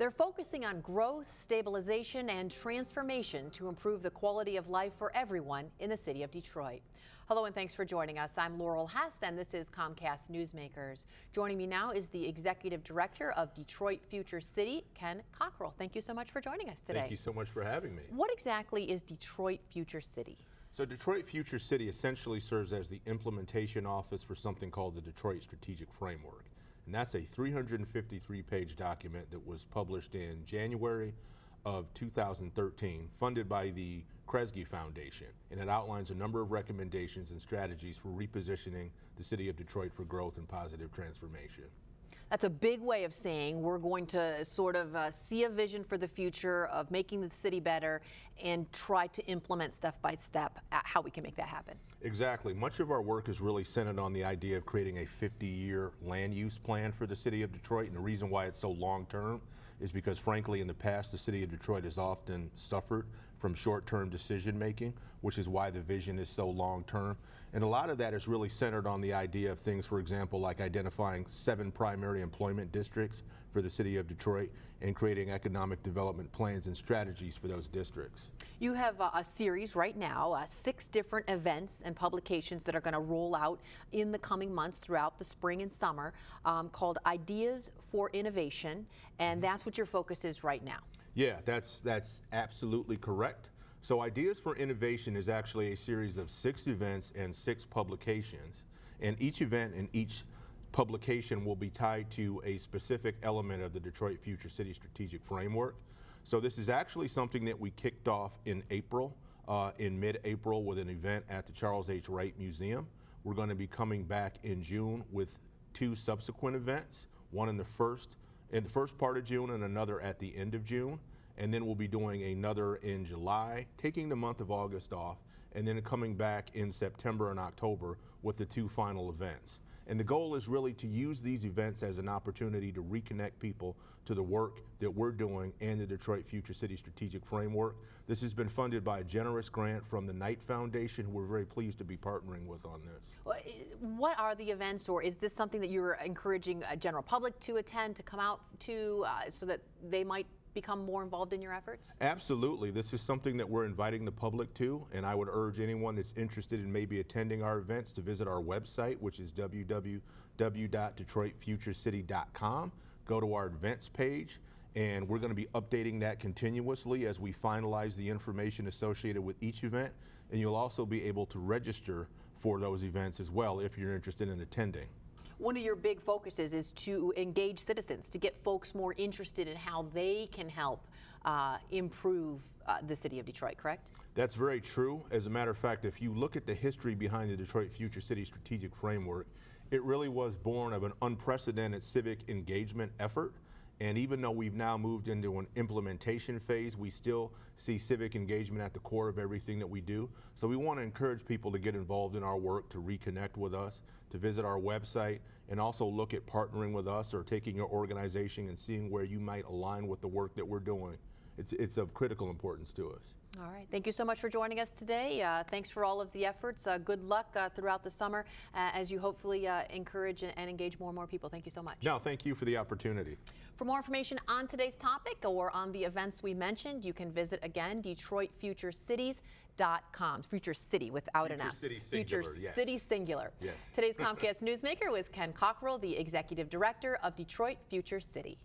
They're focusing on growth, stabilization, and transformation to improve the quality of life for everyone in the city of Detroit. Hello and thanks for joining us. I'm Laurel Hess and this is Comcast Newsmakers. Joining me now is the Executive Director of Detroit Future City, Ken Cockrel. Thank you so much for joining us today. Thank you so much for having me. What exactly is Detroit Future City? So Detroit Future City essentially serves as the implementation office for something called the Detroit Strategic Framework. And that's a 353-page document that was published in January of 2013, funded by the Kresge Foundation. And it outlines a number of recommendations and strategies for repositioning the city of Detroit for growth and positive transformation. That's a big way of saying we're going to sort of see a vision for the future of making the city better and try to implement step by step how we can make that happen. Exactly. Much of our work is really centered on the idea of creating a 50-year land use plan for the city of Detroit. And the reason why it's so long-term is because, frankly, in the past, the city of Detroit has often suffered from short-term decision-making, which is why the vision is so long-term. And a lot of that is really centered on the idea of things, for example, like identifying 7 primary employment districts for the city of Detroit and creating economic development plans and strategies for those districts. You have a series right now, 6 different events and publications that are going to roll out in the coming months throughout the spring and summer called Ideas for Innovation, and that's what your focus is right now. Yeah, that's absolutely correct. So Ideas for Innovation is actually a series of 6 events and 6 publications, and each event and each publication will be tied to a specific element of the Detroit Future City Strategic Framework. So this is actually something that we kicked off in April, in mid-April, with an event at the Charles H. Wright Museum. We're going to be coming back in June with 2 subsequent events, one in the first part of June and another at the end of June. And then we'll be doing another in July, taking the month of August off, and then coming back in September and October with the 2 final events. And the goal is really to use these events as an opportunity to reconnect people to the work that we're doing and the Detroit Future City Strategic Framework. This has been funded by a generous grant from the Knight Foundation, who we're very pleased to be partnering with on this. What are the events, or is this something that you're encouraging a general public to attend, to come out to, so that they might become more involved in your efforts? Absolutely. This is something that we're inviting the public to, and I would urge anyone that's interested in maybe attending our events to visit our website, which is www.detroitfuturecity.com. Go to our events page, and we're going to be updating that continuously as we finalize the information associated with each event, and you'll also be able to register for those events as well if you're interested in attending. One of your big focuses is to engage citizens, to get folks more interested in how they can help improve the city of Detroit, correct? That's very true. As a matter of fact, if you look at the history behind the Detroit Future City Strategic Framework, it really was born of an unprecedented civic engagement effort. And even though we've now moved into an implementation phase, we still see civic engagement at the core of everything that we do. So we want to encourage people to get involved in our work, to reconnect with us, to visit our website, and also look at partnering with us or taking your organization and seeing where you might align with the work that we're doing. It's of critical importance to us. All right. Thank you so much for joining us today. Thanks for all of the efforts. Good luck throughout the summer as you hopefully encourage and engage more and more people. Thank you so much. No, thank you for the opportunity. For more information on today's topic or on the events we mentioned, you can visit again DetroitFutureCities.com. Future City without an S. Future City singular, Future yes. City singular. Yes. Today's Comcast Newsmaker was Ken Cockrel, the Executive Director of Detroit Future City.